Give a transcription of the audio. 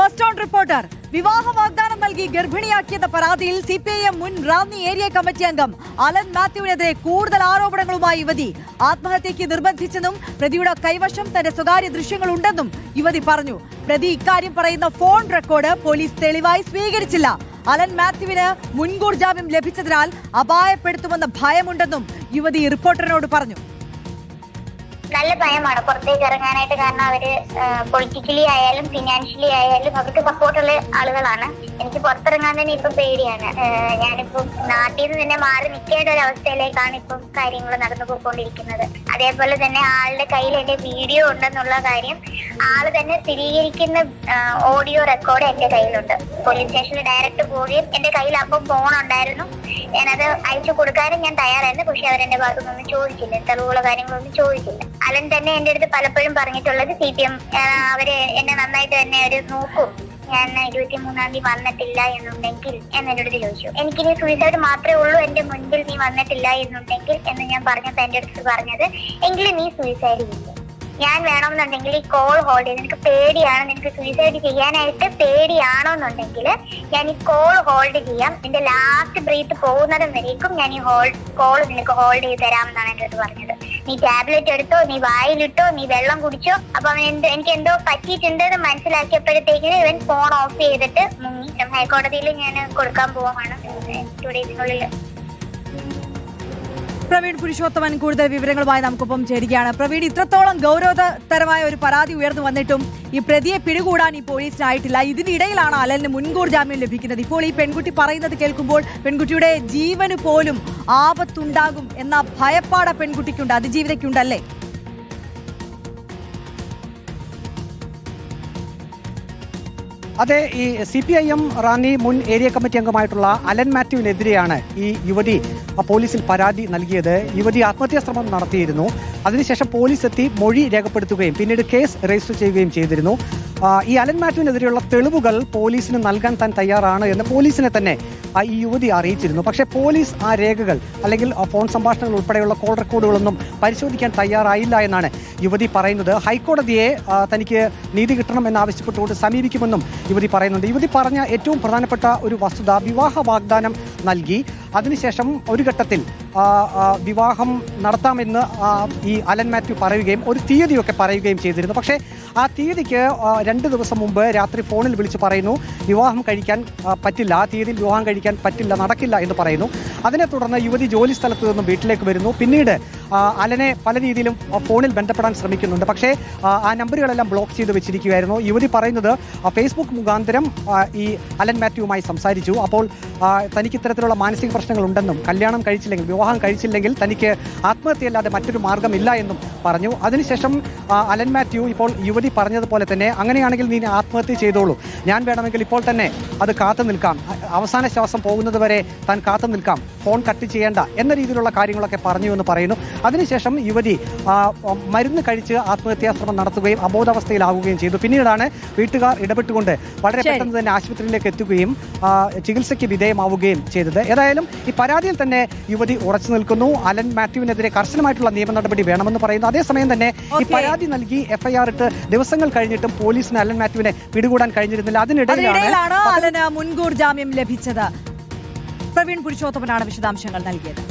First on reporter. വിവാഹ വാഗ്ദാനം നൽകി ഗർഭിണിയാക്കിയെന്ന പരാതിയിൽ സിപിഐഎം മുൻ റാന്നി ഏരിയ കമ്മിറ്റി അംഗം അലൻ മാത്യുവിനെതിരെ കൂടുതൽ ആരോപണങ്ങളുമായി യുവതി. ആത്മഹത്യയ്ക്ക് നിർബന്ധിച്ചെന്നും പ്രതിയുടെ കൈവശം തന്റെ സ്വകാര്യ ദൃശ്യങ്ങൾ ഉണ്ടെന്നും യുവതി പറഞ്ഞു. പ്രതി ഇക്കാര്യം പറയുന്ന ഫോൺ റെക്കോർഡ് പോലീസ് തെളിവായി സ്വീകരിച്ചില്ല. അലൻ മാത്യുവിന് മുൻകൂർ ജാമ്യം ലഭിച്ചതിനാൽ അപായപ്പെടുത്തുമെന്ന ഭയമുണ്ടെന്നും യുവതി റിപ്പോർട്ടറിനോട് പറഞ്ഞു. നല്ല ഭയമാണ് പുറത്തേക്ക് ഇറങ്ങാനായിട്ട്. കാരണം അവര് പൊളിറ്റിക്കലി ആയാലും ഫിനാൻഷ്യലി ആയാലും അവർക്ക് സപ്പോർട്ടുള്ള ആളുകളാണ്. എനിക്ക് പുറത്തിറങ്ങാൻ തന്നെ ഇപ്പം പേടിയാണ്. ഞാനിപ്പം നാട്ടിൽ നിന്ന് തന്നെ മാറി നിൽക്കേണ്ട ഒരു അവസ്ഥയിലേക്കാണ് ഇപ്പം കാര്യങ്ങൾ നടന്നു പോയിക്കൊണ്ടിരിക്കുന്നത്. അതേപോലെ തന്നെ ആളുടെ കയ്യിൽ എന്റെ വീഡിയോ ഉണ്ടെന്നുള്ള കാര്യം ആള് തന്നെ സ്ഥിരീകരിക്കുന്ന ഓഡിയോ റെക്കോർഡ് എന്റെ കയ്യിലുണ്ട്. പോലീസ് സ്റ്റേഷനിൽ ഡയറക്റ്റ് പോവുകയും എന്റെ കയ്യിൽ അപ്പം ഫോൺ ഉണ്ടായിരുന്നു. ഞാനത് അയച്ചു കൊടുക്കാനും ഞാൻ തയ്യാറായിരുന്നു. പക്ഷെ അവരെന്റെ ഭാഗത്തുനിന്നൊന്നും ചോദിച്ചില്ല, തെളിവുള്ള കാര്യങ്ങളൊന്നും ചോദിച്ചില്ല. അലൻ തന്നെ എന്റെ അടുത്ത് പലപ്പോഴും പറഞ്ഞിട്ടുള്ളത് സിപിഎം അവര് എന്നെ നന്നായിട്ട് തന്നെ ഒരു നോക്കും, ഞാൻ 23-ാം തീയതി വന്നിട്ടില്ല എന്നുണ്ടെങ്കിൽ എന്നെന്റെ അടുത്ത് ചോദിച്ചു. എനിക്കിനി സൂയിസൈഡ് മാത്രമേ ഉള്ളൂ എന്റെ മുൻപിൽ നീ വന്നിട്ടില്ല എന്നുണ്ടെങ്കിൽ എന്ന് ഞാൻ പറഞ്ഞപ്പോ എന്റെ അടുത്ത് പറഞ്ഞത്, എങ്കിലും നീ സൂയിസൈഡ് ചെയ്യും. ഞാൻ വേണമെന്നുണ്ടെങ്കിൽ ഈ കോൾ ഹോൾഡ് ചെയ്ത്, നിനക്ക് പേടിയാണ്, നിനക്ക് സൂയിസൈഡ് ചെയ്യാനായിട്ട് പേടിയാണോ എന്നുണ്ടെങ്കിൽ ഞാൻ ഈ കോൾ ഹോൾഡ് ചെയ്യാം, നിന്റെ ലാസ്റ്റ് ബ്രീത്ത് പോകുന്നതും വരേക്കും ഞാൻ ഈ കോൾ നിനക്ക് ഹോൾഡ് ചെയ്ത് തരാമെന്നാണ് എൻ്റെ അടുത്ത് പറഞ്ഞത്. നീ ടാബ്ലറ്റ് എടുത്തോ, നീ വായിലിട്ടോ, നീ വെള്ളം കുടിച്ചോ. അപ്പൊ അവൻ എനിക്ക് എന്തോ പറ്റിയിട്ടുണ്ടെന്ന് മനസ്സിലാക്കിയപ്പോഴത്തേക്കിന് ഇവൻ ഫോൺ ഓഫ് ചെയ്തിട്ട് മുങ്ങി. ഹൈക്കോടതിയിൽ ഞാൻ കൊടുക്കാൻ പോവാണ് 2 ഡേയ്സിനുള്ളിൽ. പ്രവീൺ പുരുഷോത്തമൻ കൂടുതൽ വിവരങ്ങളുമായി നമുക്കൊപ്പം ചേരുകയാണ്. പ്രവീൺ, ഇത്രത്തോളം ഗൗരവതരമായ ഒരു പരാതി ഉയർന്നു വന്നിട്ടും ഈ പ്രതിയെ പിടികൂടാൻ ഈ പോലീസിനായിട്ടില്ല. ഇതിനിടയിലാണ് അലന് മുൻകൂർ ജാമ്യം ലഭിക്കുന്നത്. ഇപ്പോൾ ഈ പെൺകുട്ടി പറയുന്നത് കേൾക്കുമ്പോൾ പെൺകുട്ടിയുടെ ജീവന് പോലും ആപത്തുണ്ടാകും എന്ന ഭയപ്പാട് പെൺകുട്ടിക്കുണ്ട്, അതിജീവിതയ്ക്കുണ്ടല്ലേ? അതെ, ഈ CPIM റാന്നി മുൻ ഏരിയ കമ്മിറ്റി അംഗമായിട്ടുള്ള അലൻ മാത്യുവിനെതിരെയാണ് ഈ യുവതി പോലീസിൽ പരാതി നൽകിയത്. യുവതി ആത്മഹത്യാ ശ്രമം നടത്തിയിരുന്നു. അതിനുശേഷം പോലീസ് എത്തി മൊഴി രേഖപ്പെടുത്തുകയും പിന്നീട് കേസ് രജിസ്റ്റർ ചെയ്യുകയും ചെയ്തിരുന്നു. ഈ അലൻ മാത്യുവിനെതിരെയുള്ള തെളിവുകൾ പോലീസിന് നൽകാൻ താൻ തയ്യാറാണ് എന്ന് പോലീസിനെ തന്നെ ഈ യുവതി അറിയിച്ചിരുന്നു. പക്ഷേ പോലീസ് ആ രേഖകൾ അല്ലെങ്കിൽ ഫോൺ സംഭാഷണങ്ങൾ ഉൾപ്പെടെയുള്ള കോൾ റെക്കോർഡുകളൊന്നും പരിശോധിക്കാൻ തയ്യാറായില്ല എന്നാണ് യുവതി പറയുന്നത്. ഹൈക്കോടതിയെ തനിക്ക് നീതി കിട്ടണമെന്നാവശ്യപ്പെട്ടുകൊണ്ട് സമീപിക്കുമെന്നും യുവതി പറയുന്നുണ്ട്. യുവതി പറഞ്ഞ ഏറ്റവും പ്രധാനപ്പെട്ട ഒരു വസ്തുത, വിവാഹ വാഗ്ദാനം നൽകി അതിനുശേഷം ഒരു ഘട്ടത്തിൽ വിവാഹം നടത്താമെന്ന് ഈ അലൻ മാത്യു പറയുകയും ഒരു തീയതിയൊക്കെ പറയുകയും ചെയ്തിരുന്നു. പക്ഷേ ആ തീയതിക്ക് 2 ദിവസം മുമ്പ് രാത്രി ഫോണിൽ വിളിച്ച് പറയുന്നു വിവാഹം കഴിക്കാൻ പറ്റില്ല, ആ തീയതിയിൽ വിവാഹം കഴിക്കാൻ പറ്റില്ല, നടക്കില്ല എന്ന് പറയുന്നു. അതിനെ തുടർന്ന് യുവതി ജോലി സ്ഥലത്ത് നിന്നും വീട്ടിലേക്ക് വരുന്നു. പിന്നീട് അലനെ പല രീതിയിലും ഫോണിൽ ബന്ധപ്പെടാൻ ശ്രമിക്കുന്നുണ്ട്. പക്ഷേ ആ നമ്പറുകളെല്ലാം ബ്ലോക്ക് ചെയ്ത് വെച്ചിരിക്കുകയായിരുന്നു. യുവതി പറയുന്നത് ഫേസ്ബുക്ക് മുഖാന്തരം ഈ അലൻ മാത്യുവുമായി സംസാരിച്ചു. അപ്പോൾ തനിക്ക് ഇത്തരത്തിലുള്ള മാനസിക പ്രശ്നങ്ങൾ ഉണ്ടെന്നും കല്യാണം കഴിച്ചില്ലെങ്കിൽ, വിവാഹം കഴിച്ചില്ലെങ്കിൽ തനിക്ക് ആത്മഹത്യയല്ലാതെ മറ്റൊരു മാർഗമില്ല എന്നും പറഞ്ഞു. അതിനുശേഷം അലൻ മാത്യു ഇപ്പോൾ യുവതി പറഞ്ഞതുപോലെ തന്നെ അങ്ങനെയാണെങ്കിൽ നീ ആത്മഹത്യ ചെയ്തോളൂ, ഞാൻ വേണമെങ്കിൽ ഇപ്പോൾ തന്നെ അത് കാത്തു നിൽക്കാം, അവസാന ശ്വാസം പോകുന്നത് വരെ താൻ കാത്തു നിൽക്കാം, ഫോൺ കട്ട് ചെയ്യേണ്ട എന്ന രീതിയിലുള്ള കാര്യങ്ങളൊക്കെ പറഞ്ഞു എന്ന് പറയുന്നു. അതിനുശേഷം യുവതി മരുന്ന് കഴിച്ച് ആത്മഹത്യാശ്രമം നടത്തുകയും അബോധാവസ്ഥയിലാവുകയും ചെയ്തു. പിന്നീടാണ് വീട്ടുകാർ ഇടപെട്ടുകൊണ്ട് വളരെ പെട്ടെന്ന് തന്നെ ആശുപത്രിയിലേക്ക് എത്തുകയും ചികിത്സയ്ക്ക് വിധേയമാവുകയും ചെയ്തത്. ഏതായാലും ഈ പരാതിയിൽ തന്നെ യുവതി ഉറച്ചു നിൽക്കുന്നു. അലൻ മാത്യുവിനെതിരെ കർശനമായിട്ടുള്ള നിയമ നടപടി വേണമെന്ന് പറയുന്നു. അതേസമയം തന്നെ ഈ പരാതി നൽകി FIR ഇട്ട് ദിവസങ്ങൾ കഴിഞ്ഞിട്ടും പോലീസിന് അലൻ മാത്യുവിനെ പിടികൂടാൻ കഴിഞ്ഞിരുന്നില്ല. അതിനിടയിലാണ് അലന് മുൻകൂർ ജാമ്യം ലഭിച്ചത്. പ്രവീൺ പുരുഷോത്തമനാണ് വിശദാംശങ്ങൾ നൽകിയത്.